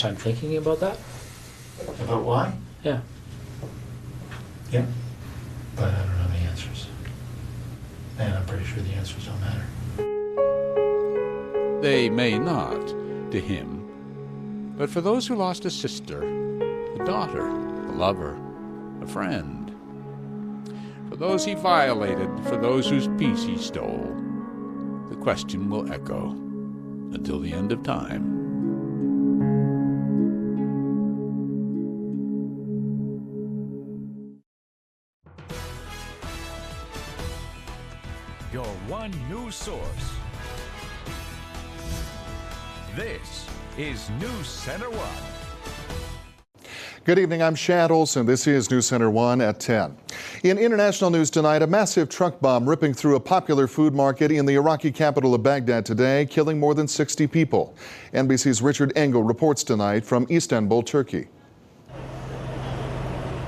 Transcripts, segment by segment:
I'm thinking about that. About why? Yeah. Yeah. But I don't know the answers. And I'm pretty sure the answers don't matter. They may not to him, but for those who lost a sister, a daughter, a lover, a friend, for those he violated, for those whose peace he stole, the question will echo until the end of time. Your one news source. This is NewsCenter1. Good evening, I'm Shad Olson. This is NewsCenter1 at 10. In international news tonight, a massive truck bomb ripping through a popular food market in the Iraqi capital of Baghdad today, killing more than 60 people. NBC's Richard Engel reports tonight from Istanbul, Turkey.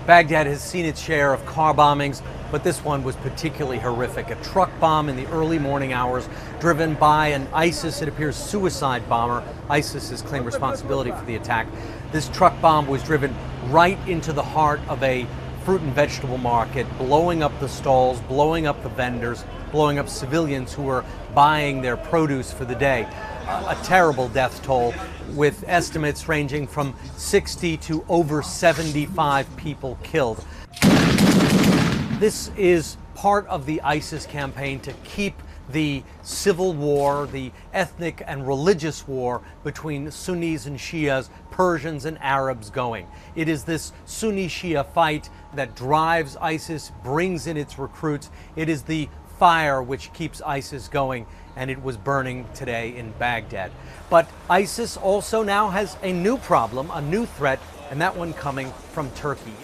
Baghdad has seen its share of car bombings, but this one was particularly horrific. A truck bomb in the early morning hours driven by an ISIS, it appears, suicide bomber. ISIS has claimed responsibility for the attack. This truck bomb was driven right into the heart of a fruit and vegetable market, blowing up the stalls, blowing up the vendors, blowing up civilians who were buying their produce for the day. A terrible death toll, with estimates ranging from 60 to over 75 people killed. This is part of the ISIS campaign to keep the civil war, the ethnic and religious war between Sunnis and Shias, Persians and Arabs going. It is this Sunni-Shia fight that drives ISIS, brings in its recruits. It is the fire which keeps ISIS going, and it was burning today in Baghdad. But ISIS also now has a new problem, a new threat, and that one coming from Turkey.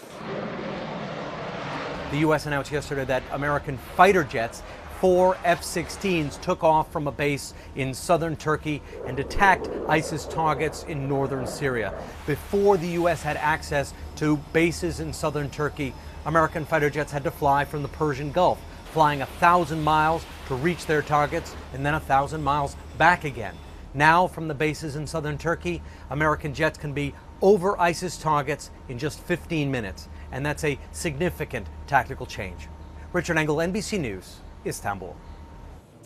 The U.S. announced yesterday that American fighter jets, 4 F-16s, took off from a base in southern Turkey and attacked ISIS targets in northern Syria. Before the U.S. had access to bases in southern Turkey, American fighter jets had to fly from the Persian Gulf, flying 1,000 miles to reach their targets and then 1,000 miles back again. Now, from the bases in southern Turkey, American jets can be over ISIS targets in just 15 minutes. And that's a significant tactical change. Richard Engel, NBC News, Istanbul.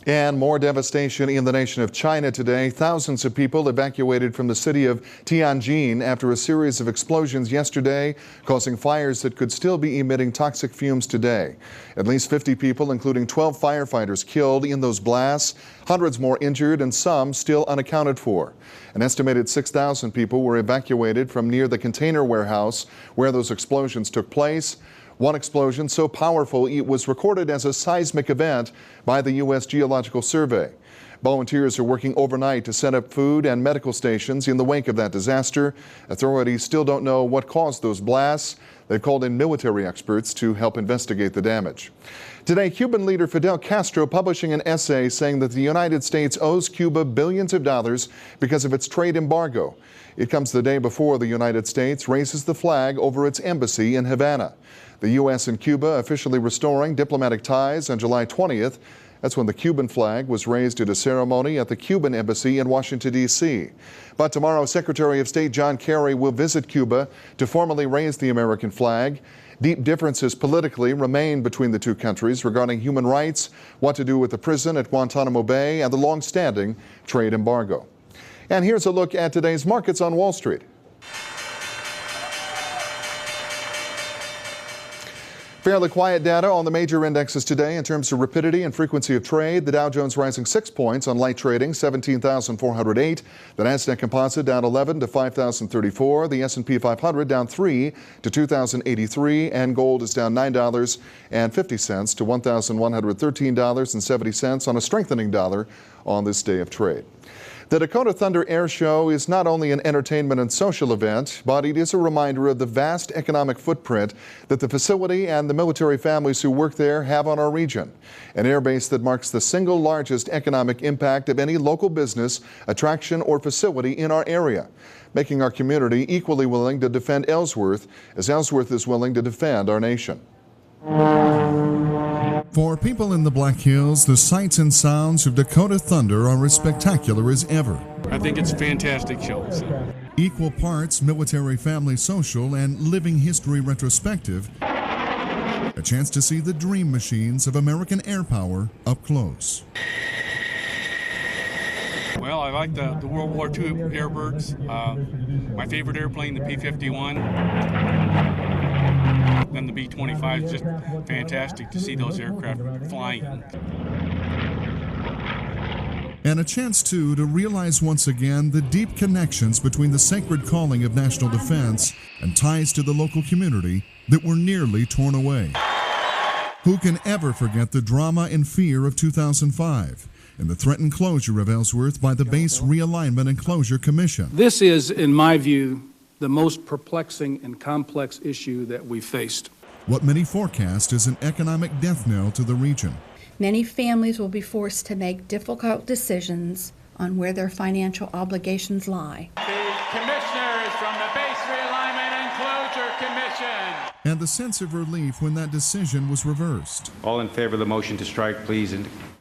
And more devastation in the nation of China today. Thousands of people evacuated from the city of Tianjin after a series of explosions yesterday, causing fires that could still be emitting toxic fumes today. At least 50 people, including 12 firefighters, killed in those blasts, hundreds more injured, and some still unaccounted for. An estimated 6,000 people were evacuated from near the container warehouse where those explosions took place. One explosion so powerful it was recorded as a seismic event by the U.S. Geological Survey. Volunteers are working overnight to set up food and medical stations in the wake of that disaster. Authorities still don't know what caused those blasts. They've called in military experts to help investigate the damage. Today, Cuban leader Fidel Castro publishing an essay saying that the United States owes Cuba billions of dollars because of its trade embargo. It comes the day before the United States raises the flag over its embassy in Havana. The U.S. and Cuba officially restoring diplomatic ties on July 20th. That's when the Cuban flag was raised at a ceremony at the Cuban embassy in Washington, D.C. But tomorrow, Secretary of State John Kerry will visit Cuba to formally raise the American flag. Deep differences politically remain between the two countries regarding human rights, what to do with the prison at Guantanamo Bay, and the long-standing trade embargo. And here's a look at today's markets on Wall Street. Fairly quiet data on the major indexes today in terms of rapidity and frequency of trade. The Dow Jones rising 6 points on light trading, 17,408. The Nasdaq Composite down 11 to 5,034. The S&P 500 down 3 to 2,083. And gold is down $9.50 to $1,113.70 on a strengthening dollar on this day of trade. The Dakota Thunder Air Show is not only an entertainment and social event, but it is a reminder of the vast economic footprint that the facility and the military families who work there have on our region. An air base that marks the single largest economic impact of any local business, attraction, or facility in our area, making our community equally willing to defend Ellsworth as Ellsworth is willing to defend our nation. For people in the Black Hills, the sights and sounds of Dakota Thunder are as spectacular as ever. I think it's a fantastic show. So. Equal parts military family social and living history retrospective. A chance to see the dream machines of American air power up close. Well, I like the World War II airbirds. My favorite airplane, the P-51. Then the B-25 is just fantastic to see those aircraft flying. And a chance, too, to realize once again the deep connections between the sacred calling of national defense and ties to the local community that were nearly torn away. Who can ever forget the drama and fear of 2005 and the threatened closure of Ellsworth by the Base Realignment and Closure Commission? This is, in my view, the most perplexing and complex issue that we've faced. What many forecast is an economic death knell to the region. Many families will be forced to make difficult decisions on where their financial obligations lie. The commissioner is from the Base Realignment and Closure Commission. And the sense of relief when that decision was reversed. All in favor of the motion to strike, please.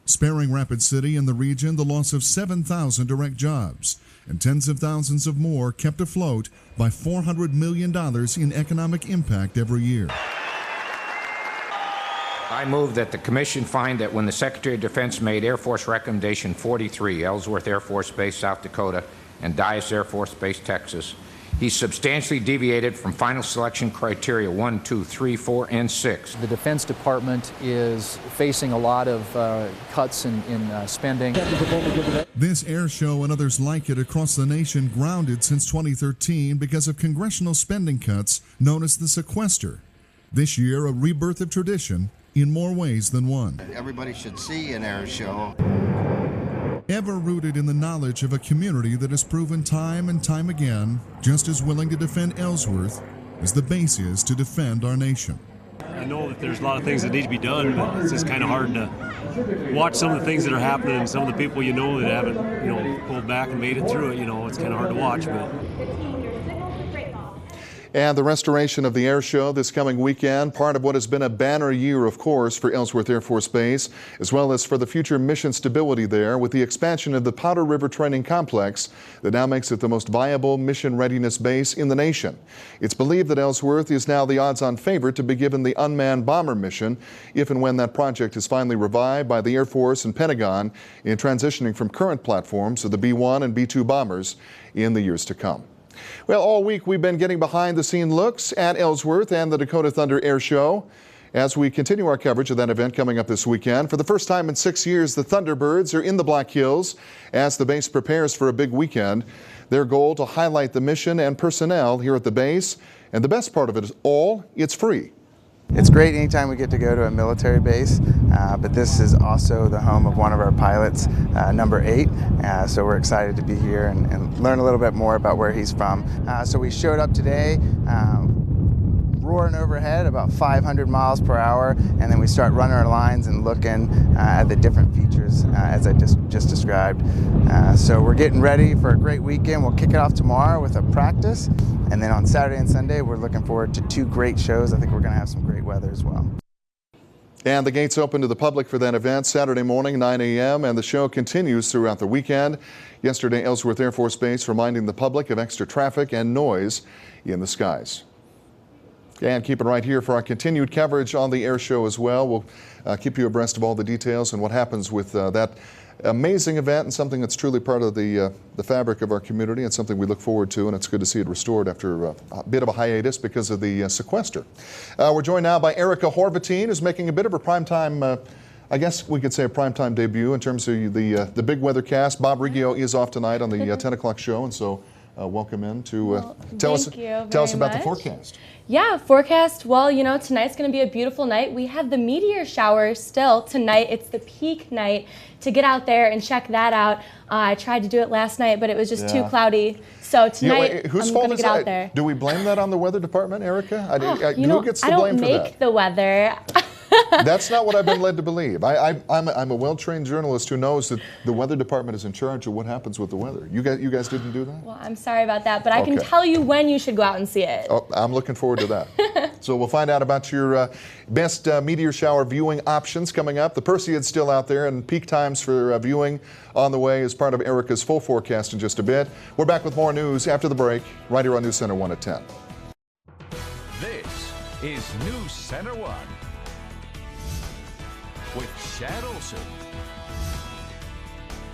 Sparing Rapid City and the region the loss of 7,000 direct jobs and tens of thousands of more kept afloat by $400 million in economic impact every year. I move that the Commission find that when the Secretary of Defense made Air Force Recommendation 43, Ellsworth Air Force Base, South Dakota, and Dyess Air Force Base, Texas, he substantially deviated from final selection criteria 1, 2, 3, 4, and 6. The Defense Department is facing a lot of cuts in spending. This air show and others like it across the nation grounded since 2013 because of congressional spending cuts known as the sequester. This year, a rebirth of tradition in more ways than one. Everybody should see an air show. Ever rooted in the knowledge of a community that has proven time and time again just as willing to defend Ellsworth as the base is to defend our nation. I know that there's a lot of things that need to be done, but it's just kind of hard to watch some of the things that are happening and some of the people you know that haven't, pulled back and made it through it. It's kind of hard to watch, but. And the restoration of the air show this coming weekend, part of what has been a banner year, of course, for Ellsworth Air Force Base, as well as for the future mission stability there with the expansion of the Powder River Training Complex that now makes it the most viable mission readiness base in the nation. It's believed that Ellsworth is now the odds-on favorite to be given the unmanned bomber mission if and when that project is finally revived by the Air Force and Pentagon in transitioning from current platforms of the B-1 and B-2 bombers in the years to come. Well, all week we've been getting behind-the-scene looks at Ellsworth and the Dakota Thunder Air Show as we continue our coverage of that event coming up this weekend. For the first time in 6 years, the Thunderbirds are in the Black Hills as the base prepares for a big weekend. Their goal to highlight the mission and personnel here at the base. And the best part of it is it's free. It's great anytime we get to go to a military base, but this is also the home of one of our pilots, number 8, so we're excited to be here and learn a little bit more about where he's from. So we showed up today, roaring overhead about 500 miles per hour, and then we start running our lines and looking at the different features as I just described. So we're getting ready for a great weekend. We'll kick it off tomorrow with a practice, and then on Saturday and Sunday we're looking forward to 2 great shows. I think we're going to have some great weather as well. And the gates open to the public for that event Saturday morning, 9 a.m., and the show continues throughout the weekend. Yesterday, Ellsworth Air Force Base reminding the public of extra traffic and noise in the skies. And keep it right here for our continued coverage on the air show as well. We'll keep you abreast of all the details and what happens with that amazing event and something that's truly part of the fabric of our community and something we look forward to, and it's good to see it restored after a bit of a hiatus because of the sequester. We're joined now by Erica Horvatine, who's making a bit of a primetime, I guess we could say a primetime debut in terms of the big weather cast. Bob Riggio is off tonight on the 10 o'clock show, and so welcome in to tell us about the forecast. Yeah, forecast, well, tonight's going to be a beautiful night. We have the meteor shower still tonight. It's the peak night to get out there and check that out. I tried to do it last night, but it was just too cloudy. So tonight, I'm going to get out there. Do we blame that on the weather department, Erica? Who gets the blame for that? I don't make the weather. That's not what I've been led to believe. I'm a well-trained journalist who knows that the weather department is in charge of what happens with the weather. You guys didn't do that? Well, I'm sorry about that, but I can tell you when you should go out and see it. Oh, I'm looking forward to that. So we'll find out about your best meteor shower viewing options coming up. The Perseids still out there, and peak times for viewing on the way as part of Erica's full forecast in just a bit. We're back with more news after the break, right here on News Center 1 at 10. This is News Center 1 with Shad Olson.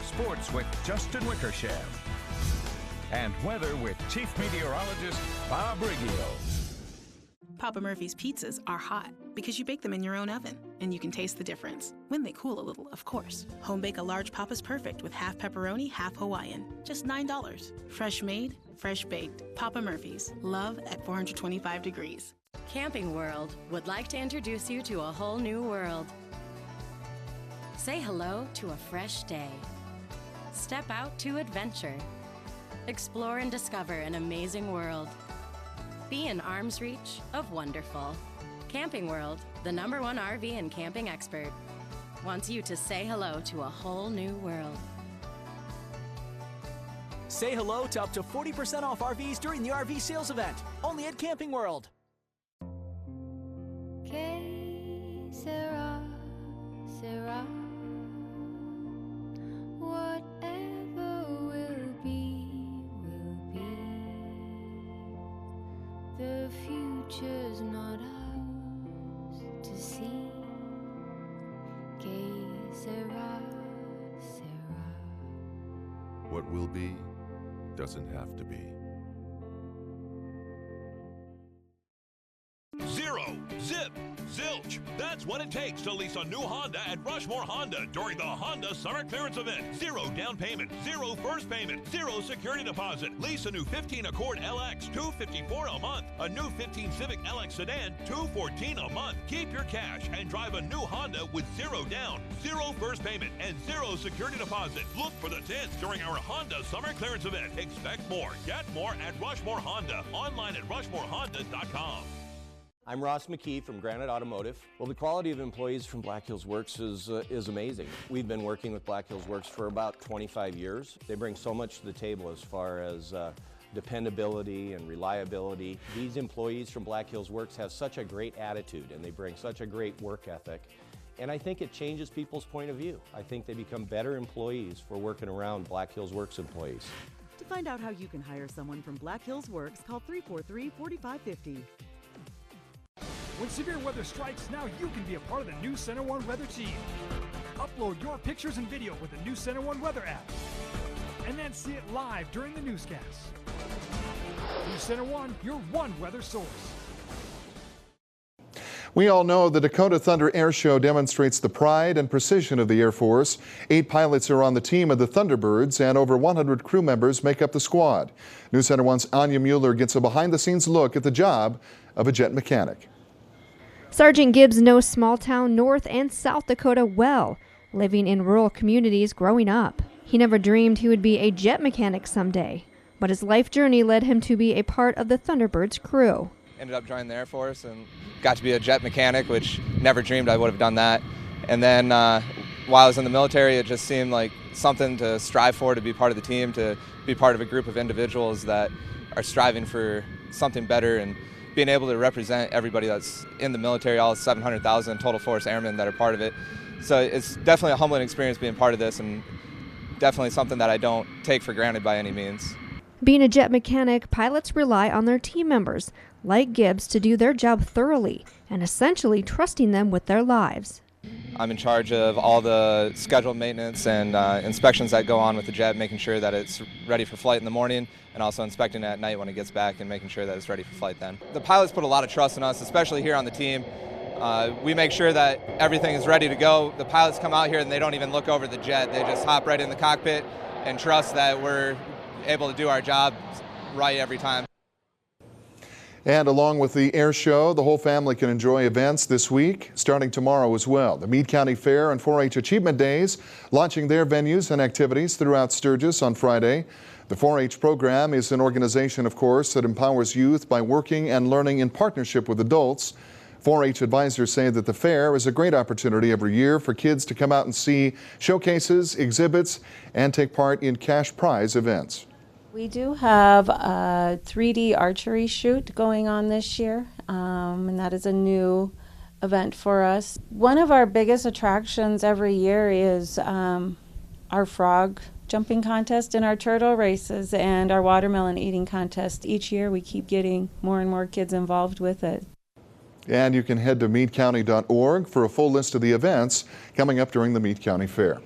Sports with Justin Wickersham. And weather with Chief Meteorologist Bob Riggio. Papa Murphy's pizzas are hot because you bake them in your own oven, and you can taste the difference when they cool a little, of course. Home bake a large Papa's Perfect with half pepperoni, half Hawaiian. Just $9. Fresh made, fresh baked. Papa Murphy's. Love at 425 degrees. Camping World would like to introduce you to a whole new world. Say hello to a fresh day. Step out to adventure. Explore and discover an amazing world. Be in arm's reach of wonderful. Camping World, the #1 RV and camping expert, wants you to say hello to a whole new world. Say hello to up to 40% off RVs during the RV sales event, only at Camping World. Que sera, sera. Whatever will be, will be. The future's not ours to see. Que sera, sera. What will be doesn't have to be. Zero, zip, zilch. That's what it takes to lease a new Honda at Rushmore Honda during the Honda Summer Clearance Event. Zero down payment, zero first payment, zero security deposit. Lease a new 15 Accord LX, $254 a month. A new 15 Civic LX sedan, $214 a month. Keep your cash and drive a new Honda with zero down, zero first payment, and zero security deposit. Look for the tents during our Honda Summer Clearance Event. Expect more. Get more at Rushmore Honda. Online at rushmorehonda.com. I'm Ross McKee from Granite Automotive. Well, the quality of employees from Black Hills Works is amazing. We've been working with Black Hills Works for about 25 years. They bring so much to the table as far as dependability and reliability. These employees from Black Hills Works have such a great attitude, and they bring such a great work ethic. And I think it changes people's point of view. I think they become better employees for working around Black Hills Works employees. To find out how you can hire someone from Black Hills Works, call 343-4550. When severe weather strikes, now you can be a part of the News Center 1 weather team. Upload your pictures and video with the News Center 1 weather app, and then see it live during the newscasts. News Center 1, your one weather source. We all know the Dakota Thunder Air Show demonstrates the pride and precision of the Air Force. 8 pilots are on the team of the Thunderbirds, and over 100 crew members make up the squad. News Center 1's Anya Mueller gets a behind-the-scenes look at the job of a jet mechanic. Sergeant Gibbs knows small-town North and South Dakota well, living in rural communities growing up. He never dreamed he would be a jet mechanic someday, but his life journey led him to be a part of the Thunderbirds crew. Ended up joining the Air Force and got to be a jet mechanic, which never dreamed I would have done that. And then while I was in the military, it just seemed like something to strive for, to be part of the team, to be part of a group of individuals that are striving for something better, and being able to represent everybody that's in the military, all 700,000 total force airmen that are part of it. So it's definitely a humbling experience being part of this, and definitely something that I don't take for granted by any means. Being a jet mechanic, pilots rely on their team members, like Gibbs, to do their job thoroughly and essentially trusting them with their lives. I'm in charge of all the scheduled maintenance and inspections that go on with the jet, making sure that it's ready for flight in the morning, and also inspecting it at night when it gets back and making sure that it's ready for flight then. The pilots put a lot of trust in us, especially here on the team. We make sure that everything is ready to go. The pilots come out here and they don't even look over the jet. They just hop right in the cockpit and trust that we're able to do our job right every time. And along with the air show, the whole family can enjoy events this week, starting tomorrow as well. The Meade County Fair and 4-H Achievement Days launching their venues and activities throughout Sturgis on Friday. The 4-H program is an organization, of course, that empowers youth by working and learning in partnership with adults. 4-H advisors say that the fair is a great opportunity every year for kids to come out and see showcases, exhibits, and take part in cash prize events. We do have a 3D archery shoot going on this year. and that is a new event for us. One of our biggest attractions every year is our frog jumping contest and our turtle races and our watermelon eating contest. Each year we keep getting more and more kids involved with it. And you can head to meadecounty.org for a full list of the events coming up during the Meade County Fair.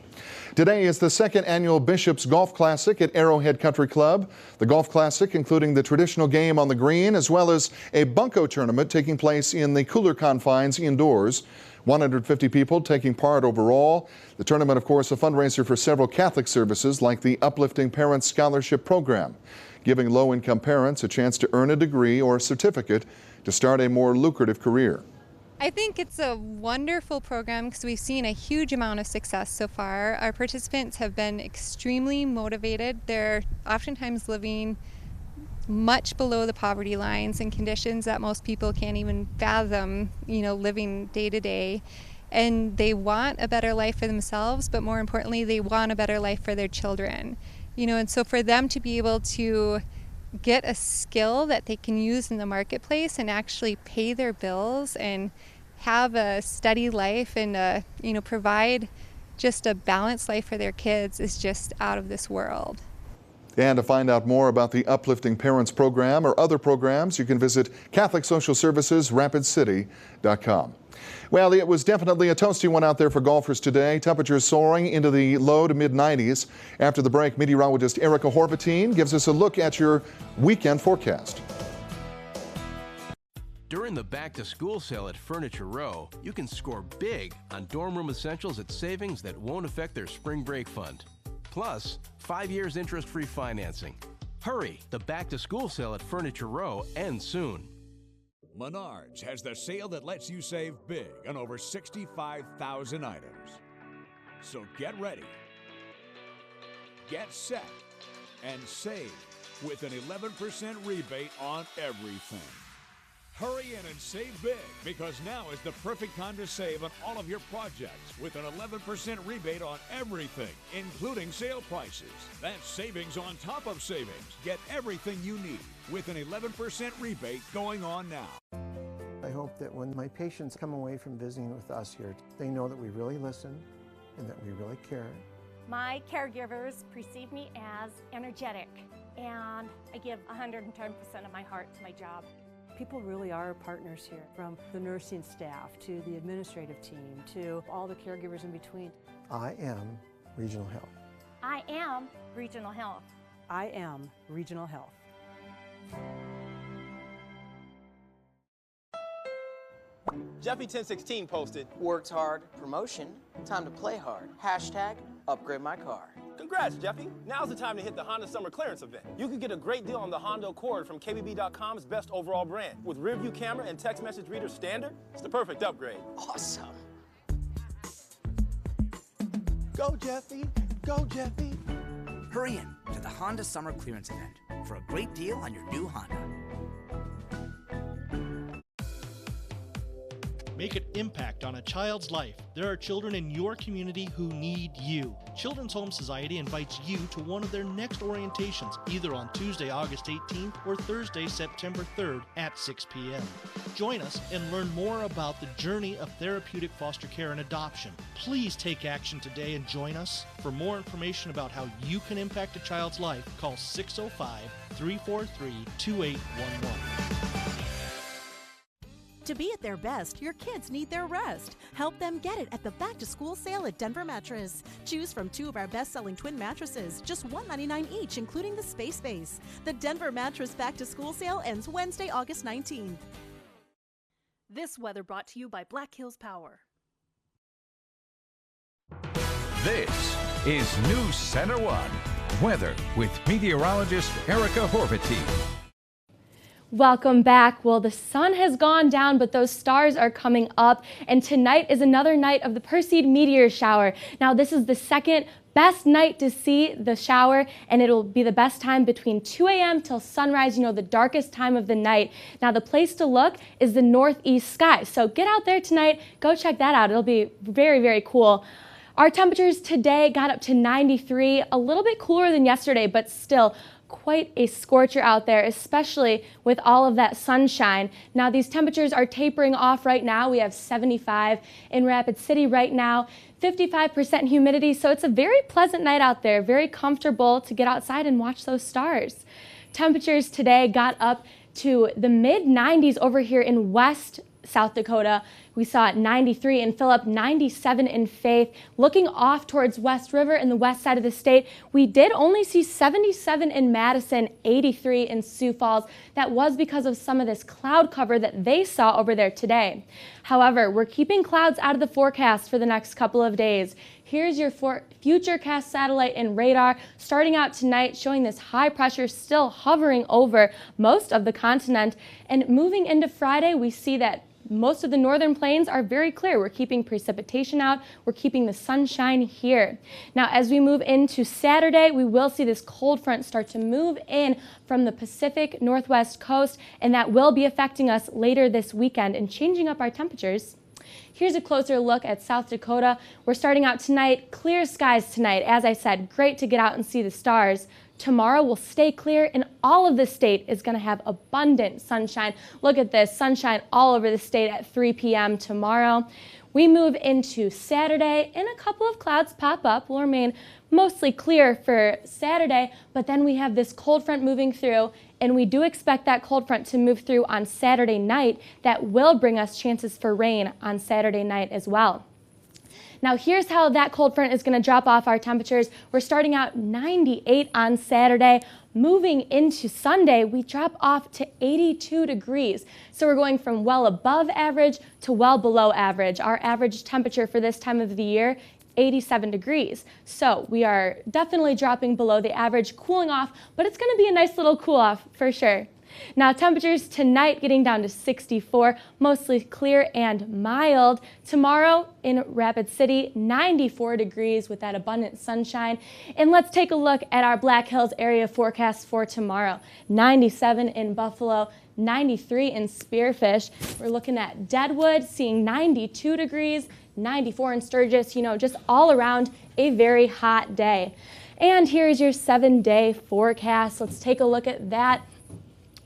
Today is the second annual Bishop's Golf Classic at Arrowhead Country Club. The Golf Classic, including the traditional game on the green, as well as a bunco tournament taking place in the cooler confines indoors. 150 people taking part overall. The tournament, of course, a fundraiser for several Catholic services like the Uplifting Parents Scholarship Program, giving low-income parents a chance to earn a degree or a certificate to start a more lucrative career. I think it's a wonderful program because we've seen a huge amount of success so far. Our participants have been extremely motivated. They're oftentimes living much below the poverty lines in conditions that most people can't even fathom, living day to day. And they want a better life for themselves, but more importantly, they want a better life for their children. And so for them to be able to get a skill that they can use in the marketplace and actually pay their bills and have a steady life and provide just a balanced life for their kids is just out of this world. And to find out more about the Uplifting Parents program or other programs, you can visit Catholic Social Services RapidCity.com. Well, it was definitely a toasty one out there for golfers today. Temperatures soaring into the low to mid-90s. After the break, meteorologist Erica Horvatine gives us a look at your weekend forecast. During the back-to-school sale at Furniture Row, you can score big on dorm room essentials at savings that won't affect their spring break fund. Plus, 5 years interest-free financing. Hurry! The back-to-school sale at Furniture Row ends soon. Menards has the sale that lets you save big on over 65,000 items. So get ready, get set, and save with an 11% rebate on everything. Hurry in and save big, because now is the perfect time to save on all of your projects with an 11% rebate on everything, including sale prices. That's savings on top of savings. Get everything you need with an 11% rebate going on now. I hope that when my patients come away from visiting with us here, they know that we really listen and that we really care. My caregivers perceive me as energetic, and I give 110% of my heart to my job. People really are partners here, from the nursing staff to the administrative team to all the caregivers in between. I am Regional Health. I am Regional Health. I am Regional Health. Jeffy1016 posted, "Worked hard, promotion, time to play hard. Hashtag upgrade my car." Congrats, Jeffy. Now's the time to hit the Honda Summer Clearance event. You can get a great deal on the Honda Accord from KBB.com's best overall brand. With rear view camera and text message reader standard, it's the perfect upgrade. Awesome. Go, Jeffy. Go, Jeffy. Hurry in to the Honda Summer Clearance event for a great deal on your new Honda. Make an impact on a child's life. There are children in your community who need you. Children's Home Society invites you to one of their next orientations, either on Tuesday, August 18th or Thursday, September 3rd at 6 p.m. Join us and learn more about the journey of therapeutic foster care and adoption. Please take action today and join us. For more information about how you can impact a child's life, call 605-343-2811. To be at their best, your kids need their rest. Help them get it at the back-to-school sale at Denver Mattress. Choose from 2 of our best-selling twin mattresses, just $199 each, including the Space Base. The Denver Mattress back-to-school sale ends Wednesday, August 19th. This weather brought to you by Black Hills Power. This is NewsCenter1 Weather with meteorologist Erica Horvatine. Welcome back. Well, the sun has gone down, but those stars are coming up, and tonight is another night of the Perseid meteor shower. Now, this is the second best night to see the shower, and it'll be the best time between 2 a.m. till sunrise, the darkest time of the night. Now, the place to look is the northeast sky, so get out there tonight, go check that out. It'll be very, very cool. Our temperatures today got up to 93, a little bit cooler than yesterday, but still quite a scorcher out there, especially with all of that sunshine. Now these temperatures are tapering off right now. We have 75 in Rapid City right now, 55% humidity, so it's a very pleasant night out there, very comfortable to get outside and watch those stars. Temperatures today got up to the mid-90s over here in West South Dakota. We saw 93 in Phillip, 97 in Faith. Looking off towards West River and the west side of the state, we did only see 77 in Madison, 83 in Sioux Falls. That was because of some of this cloud cover that they saw over there today. However, we're keeping clouds out of the forecast for the next couple of days. Here's your Futurecast satellite and radar starting out tonight, showing this high pressure still hovering over most of the continent. And moving into Friday, we see that most of the northern plains are very clear. We're keeping precipitation out. We're keeping the sunshine here. Now, as we move into Saturday, we will see this cold front start to move in from the Pacific Northwest coast, and that will be affecting us later this weekend and changing up our temperatures. Here's a closer look at South Dakota. We're starting out tonight, clear skies tonight. As I said, great to get out and see the stars. Tomorrow will stay clear and all of the state is going to have abundant sunshine. Look at this, sunshine all over the state at 3 p.m. tomorrow. We move into Saturday and a couple of clouds pop up. Will remain mostly clear for Saturday, but then we have this cold front moving through, and we do expect that cold front to move through on Saturday night. That will bring us chances for rain on Saturday night as well. Now here's how that cold front is going to drop off our temperatures. We're starting out 98 on Saturday. Moving into Sunday, we drop off to 82 degrees. So we're going from well above average to well below average. Our average temperature for this time of the year, 87 degrees. So we are definitely dropping below the average, cooling off, but it's going to be a nice little cool off for sure. Now temperatures tonight getting down to 64, mostly clear and mild. Tomorrow in Rapid City, 94 degrees with that abundant sunshine. And let's take a look at our Black Hills area forecast for tomorrow. 97 in Buffalo, 93 in Spearfish. We're looking at Deadwood, seeing 92 degrees, 94 in Sturgis, just all around a very hot day. And here's your 7-day forecast. Let's take a look at that.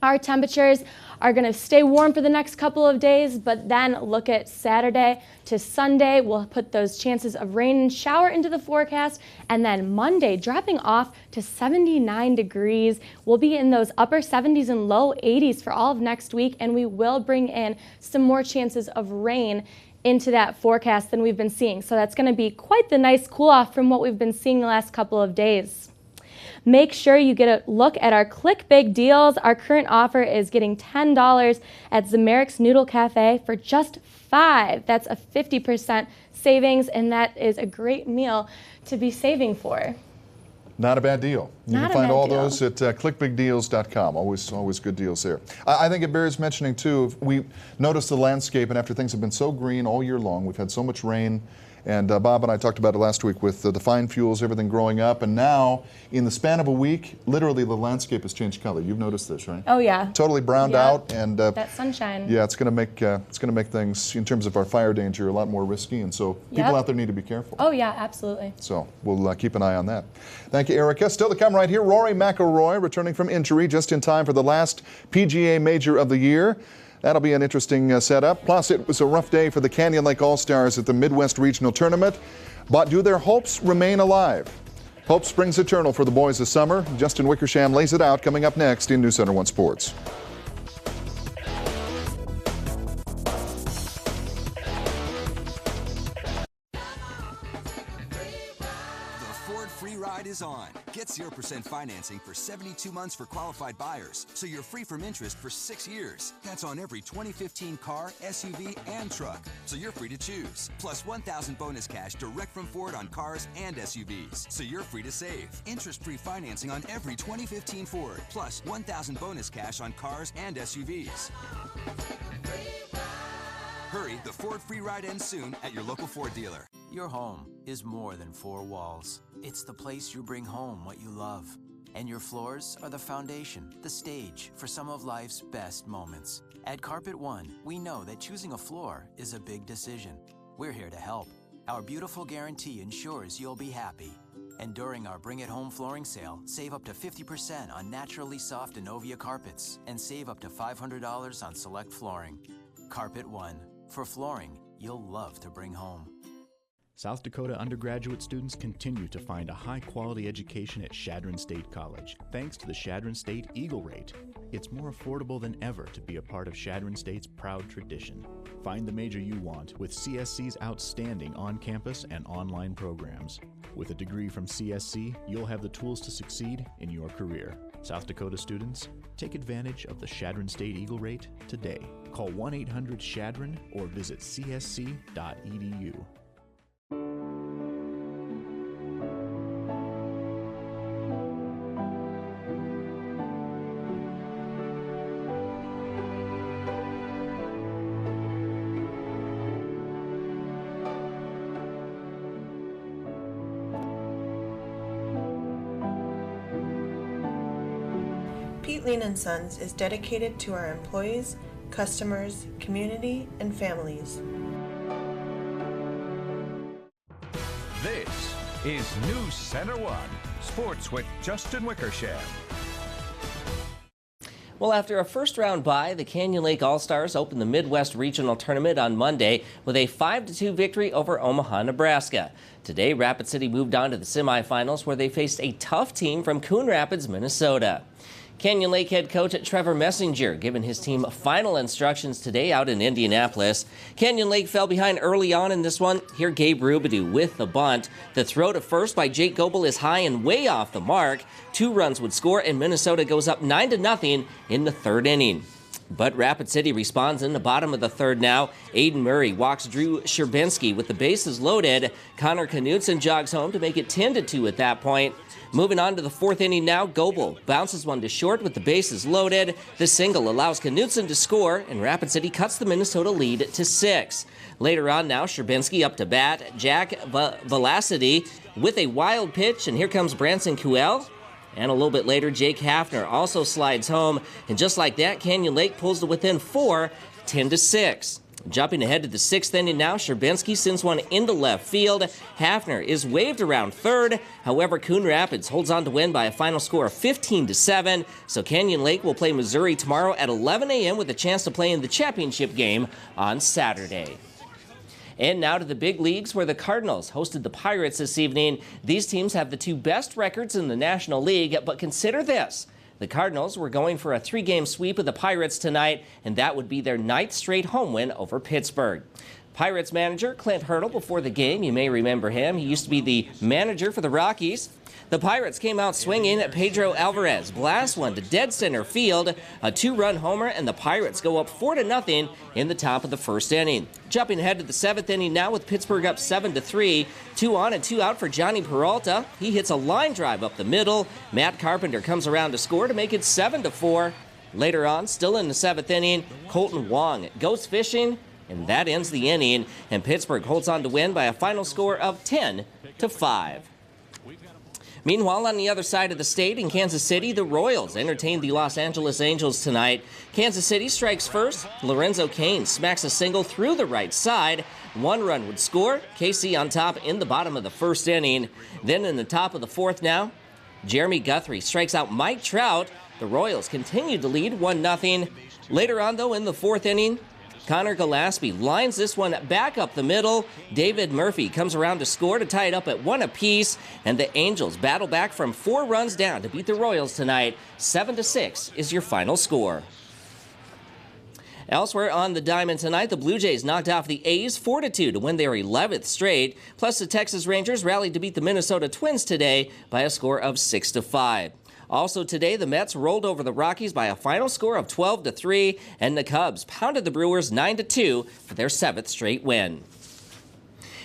Our temperatures are going to stay warm for the next couple of days, but then look at Saturday to Sunday. We'll put those chances of rain and shower into the forecast, and then Monday dropping off to 79 degrees. We'll be in those upper 70s and low 80s for all of next week, and we will bring in some more chances of rain into that forecast than we've been seeing. So that's going to be quite the nice cool off from what we've been seeing the last couple of days. Make sure you get a look at our Click Big deals. Our current offer is getting $10 at Zamerik's Noodle Cafe for just $5. That's a 50% savings, and that is a great meal to be saving for. Not a bad deal. You can find all those at clickbigdeals.com. Always good deals there. I think it bears mentioning too, we noticed the landscape, and after things have been so green all year long, we've had so much rain. And Bob and I talked about it last week with the fine fuels, everything growing up. And now, in the span of a week, literally the landscape has changed color. You've noticed this, right? Oh, yeah. Totally browned out. And that sunshine. Yeah, it's going to make things, in terms of our fire danger, a lot more risky. And so people out there need to be careful. Oh, yeah, absolutely. So we'll keep an eye on that. Thank you, Erica. Still to come right here, Rory McIlroy returning from injury just in time for the last PGA Major of the year. That'll be an interesting setup. Plus, it was a rough day for the Canyon Lake All-Stars at the Midwest Regional Tournament. But do their hopes remain alive? Hope springs eternal for the boys this summer. Justin Wickersham lays it out coming up next in NewsCenter1 Sports. Is on. Get 0% financing for 72 months for qualified buyers, so you're free from interest for 6 years. That's on every 2015 car, SUV, and truck, so you're free to choose. Plus $1,000 bonus cash direct from Ford on cars and SUVs, so you're free to save. Interest-free financing on every 2015 Ford, plus $1,000 bonus cash on cars and SUVs. Hurry, the Ford Free Ride ends soon at your local Ford dealer. Your home is more than 4 walls. It's the place you bring home what you love. And your floors are the foundation, the stage for some of life's best moments. At Carpet One, we know that choosing a floor is a big decision. We're here to help. Our beautiful guarantee ensures you'll be happy. And during our Bring It Home flooring sale, save up to 50% on naturally soft Innovia carpets and save up to $500 on select flooring. Carpet One, for flooring you'll love to bring home. South Dakota undergraduate students continue to find a high-quality education at Chadron State College, thanks to the Chadron State Eagle Rate. It's more affordable than ever to be a part of Chadron State's proud tradition. Find the major you want with CSC's outstanding on-campus and online programs. With a degree from CSC, you'll have the tools to succeed in your career. South Dakota students, take advantage of the Chadron State Eagle Rate today. Call 1-800-CHADRON or visit csc.edu. Lean & Sons is dedicated to our employees, customers, community, and families. This is NewsCenter1 Sports with Justin Wickersham. Well, after a first-round bye, the Canyon Lake All-Stars opened the Midwest Regional Tournament on Monday with a 5-2 victory over Omaha, Nebraska. Today, Rapid City moved on to the semifinals where they faced a tough team from Coon Rapids, Minnesota. Canyon Lake head coach Trevor Messenger given his team final instructions today out in Indianapolis. Canyon Lake fell behind early on in this one. Here Gabe Rubidoux with the bunt. The throw to first by Jake Goebel is high and way off the mark. 2 runs would score and Minnesota goes up 9-0 in the third inning. But Rapid City responds in the bottom of the third now. Aiden Murray walks Drew Sherbinski with the bases loaded. Connor Knutson jogs home to make it 10-2 at that point. Moving on to the fourth inning now, Goebel bounces one to short with the bases loaded. The single allows Knutson to score, and Rapid City cuts the Minnesota lead to 6. Later on now, Sherbinski up to bat. Jack Velocity with a wild pitch, and here comes Branson Kuell. And a little bit later, Jake Hafner also slides home. And just like that, Canyon Lake pulls to within 4, 10-6. Jumping ahead to the 6th inning now, Sherbinski sends one into left field. Hafner is waved around third. However, Coon Rapids holds on to win by a final score of 15-7. So Canyon Lake will play Missouri tomorrow at 11 a.m. with a chance to play in the championship game on Saturday. And now to the big leagues where the Cardinals hosted the Pirates this evening. These teams have the 2 best records in the National League, but consider this. The Cardinals were going for a 3-game sweep of the Pirates tonight, and that would be their 9th straight home win over Pittsburgh. Pirates manager Clint Hurdle before the game, you may remember him. He used to be the manager for the Rockies. The Pirates came out swinging at Pedro Alvarez, blasts one to dead center field, a 2-run homer, and the Pirates go up 4-0 in the top of the first inning. Jumping ahead to the 7th inning now with Pittsburgh up 7-3, 2 on and 2 out for Johnny Peralta. He hits a line drive up the middle. Matt Carpenter comes around to score to make it 7-4. Later on, still in the 7th inning, Colton Wong goes fishing, and that ends the inning, and Pittsburgh holds on to win by a final score of 10-5. Meanwhile, on the other side of the state in Kansas City, the Royals entertained the Los Angeles Angels tonight. Kansas City strikes first. Lorenzo Cain smacks a single through the right side. 1 run would score. KC on top in the bottom of the first inning. Then in the top of the 4th now, Jeremy Guthrie strikes out Mike Trout. The Royals continue to lead 1-0. Later on, though, in the 4th inning, Connor Gillespie lines this one back up the middle. David Murphy comes around to score to tie it up at 1 apiece. And the Angels battle back from 4 runs down to beat the Royals tonight. 7-6 is your final score. Elsewhere on the diamond tonight, the Blue Jays knocked off the A's 4-2 to win their 11th straight. Plus, the Texas Rangers rallied to beat the Minnesota Twins today by a score of 6-5. Also today, the Mets rolled over the Rockies by a final score of 12-3, and the Cubs pounded the Brewers 9-2 for their 7th straight win.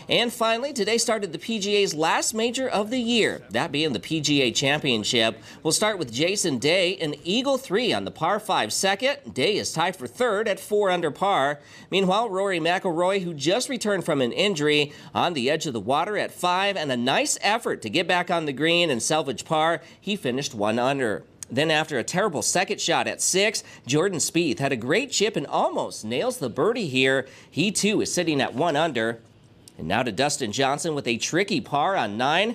And finally, today started the PGA's last major of the year, that being the PGA Championship. We'll start with Jason Day, an Eagle 3 on the par 5 second. Day is tied for 3rd at 4 under par. Meanwhile, Rory McIlroy, who just returned from an injury, on the edge of the water at 5, and a nice effort to get back on the green and salvage par. He finished 1 under. Then after a terrible second shot at 6, Jordan Spieth had a great chip and almost nails the birdie here. He too is sitting at 1 under. And now to Dustin Johnson with a tricky par on 9.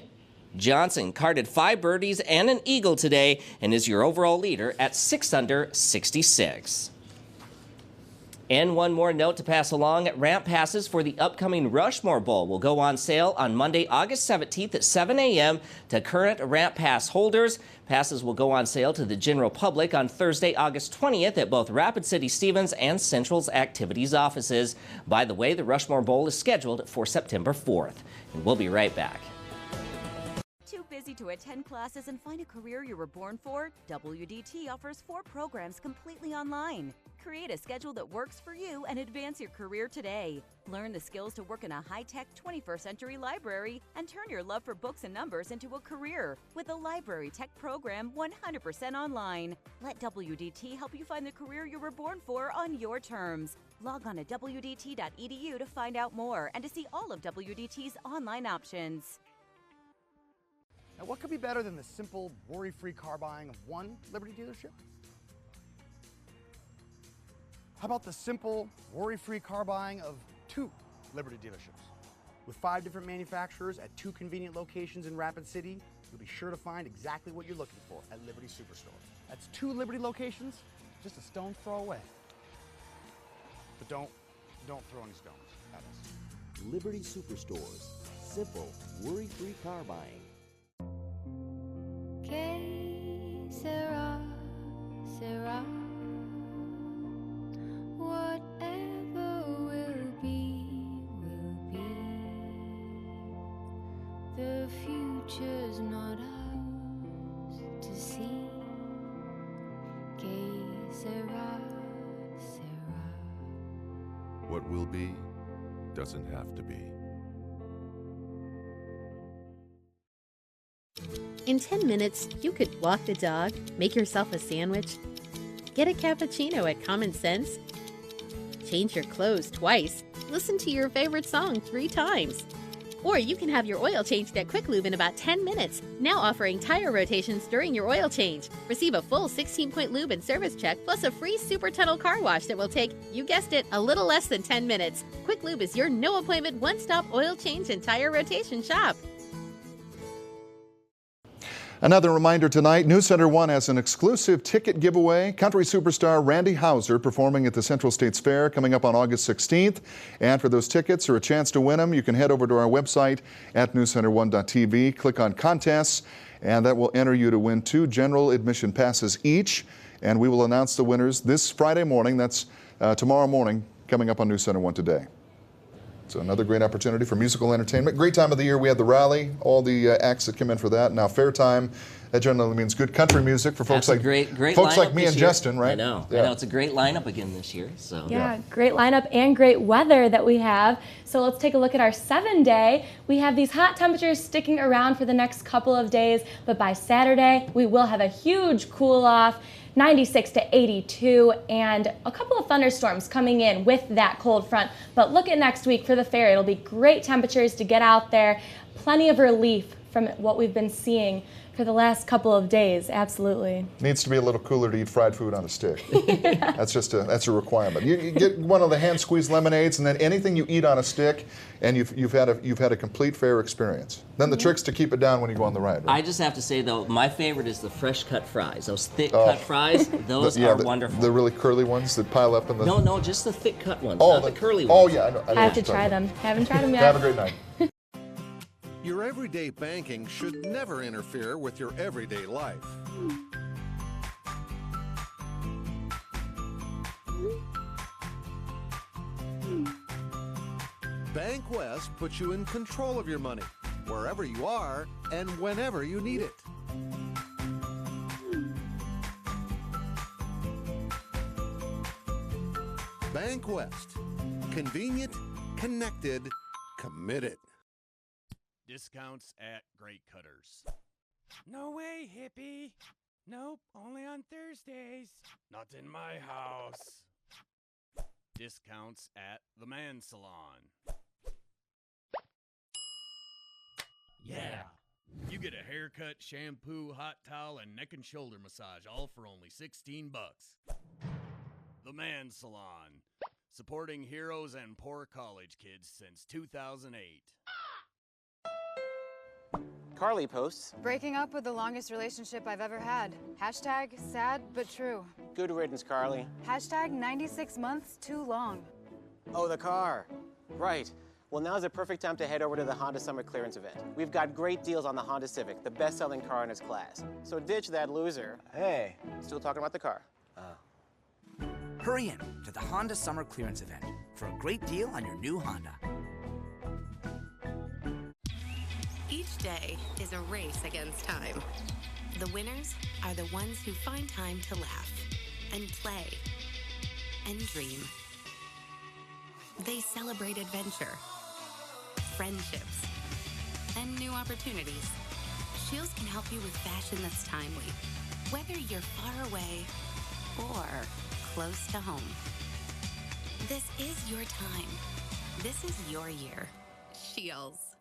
Johnson carded 5 birdies and an eagle today and is your overall leader at 6 under 66. And one more note to pass along. Ramp passes for the upcoming Rushmore Bowl will go on sale on Monday, August 17th at 7 a.m. to current ramp pass holders. Passes will go on sale to the general public on Thursday, August 20th at both Rapid City Stevens and Central's Activities offices. By the way, the Rushmore Bowl is scheduled for September 4th. And we'll be right back. Too busy to attend classes and find a career you were born for? WDT offers 4 programs completely online. Create a schedule that works for you and advance your career today. Learn the skills to work in a high-tech 21st century library and turn your love for books and numbers into a career with a library tech program 100% online. Let WDT help you find the career you were born for on your terms. Log on to WDT.edu to find out more and to see all of WDT's online options. Now, what could be better than the simple, worry-free car buying of one Liberty dealership? How about the simple, worry-free car buying of 2 Liberty dealerships? With 5 different manufacturers at 2 convenient locations in Rapid City, you'll be sure to find exactly what you're looking for at Liberty Superstore. That's 2 Liberty locations, just a stone's throw away. But don't throw any stones at us. Liberty Superstores. Simple, worry-free car buying. Que sera, sera. Whatever will be, will be. The future's not ours to see. Que sera, sera. What will be doesn't have to be. In 10 minutes, you could walk the dog, make yourself a sandwich, get a cappuccino at Common Sense, change your clothes twice, listen to your favorite song 3 times. Or you can have your oil changed at Quick Lube in about 10 minutes, now offering tire rotations during your oil change. Receive a full 16-point lube and service check, plus a free Super Tunnel car wash that will take, you guessed it, a little less than 10 minutes. Quick Lube is your no-appointment, one-stop oil change and tire rotation shop. Another reminder tonight, NewsCenter1 has an exclusive ticket giveaway. Country superstar Randy Houser performing at the Central States Fair coming up on August 16th. And for those tickets or a chance to win them, you can head over to our website at newscenter1.tv, click on contests, and that will enter you to win 2 general admission passes each. And we will announce the winners this Friday morning. That's tomorrow morning, coming up on NewsCenter1 today. So another great opportunity for musical entertainment. Great time of the year. We had the rally, all the acts that come in for that. Now fair time, that generally means good country music for folks like folks like me and Justin, right? I know. Yeah. I know. It's a great lineup again this year. So yeah, great lineup and great weather that we have. So let's take a look at our 7-day. We have these hot temperatures sticking around for the next couple of days, but by Saturday we will have a huge cool off. 96 to 82, and a couple of thunderstorms coming in with that cold front. But look at next week for the fair. It'll be great temperatures to get out there. Plenty of relief from what we've been seeing for the last couple of days. Absolutely. Needs to be a little cooler to eat fried food on a stick. That's a requirement. You get one of the hand squeezed lemonades, and then anything you eat on a stick, and you've had a complete fair experience. Then the trick's to keep it down when you go on the ride. Right? I just have to say though, my favorite is the fresh cut fries. Those thick cut fries, those are wonderful. The really curly ones that pile up in the. No, just the thick cut ones, not the curly ones. Oh yeah, I know. I have to try them. Haven't tried them yet. Have a great night. Your everyday banking should never interfere with your everyday life. Bank West puts you in control of your money, wherever you are and whenever you need it. Bank West. Convenient, connected, committed. Discounts at Great Cutters. No way, hippie. Nope, only on Thursdays. Not in my house. Discounts at the Man Salon. Yeah. You get a haircut, shampoo, hot towel, and neck and shoulder massage, all for only $16. The Man Salon. Supporting heroes and poor college kids since 2008. Carly posts, breaking up with the longest relationship I've ever had. Hashtag sad but true. good riddance, Carly. Hashtag 96 months too long. Oh, the car. Right. Well, now's the perfect time to head over to the Honda Summer Clearance event. We've got great deals on the Honda Civic, the best-selling car in its class. So ditch that loser. Hey. Still talking about the car. Hurry in to the Honda Summer Clearance event for a great deal on your new Honda. Each day is a race against time. The winners are the ones who find time to laugh and play and dream. They celebrate adventure, friendships, and new opportunities. Scheels can help you with fashion that's timely, whether you're far away or close to home. This is your time. This is your year. Scheels.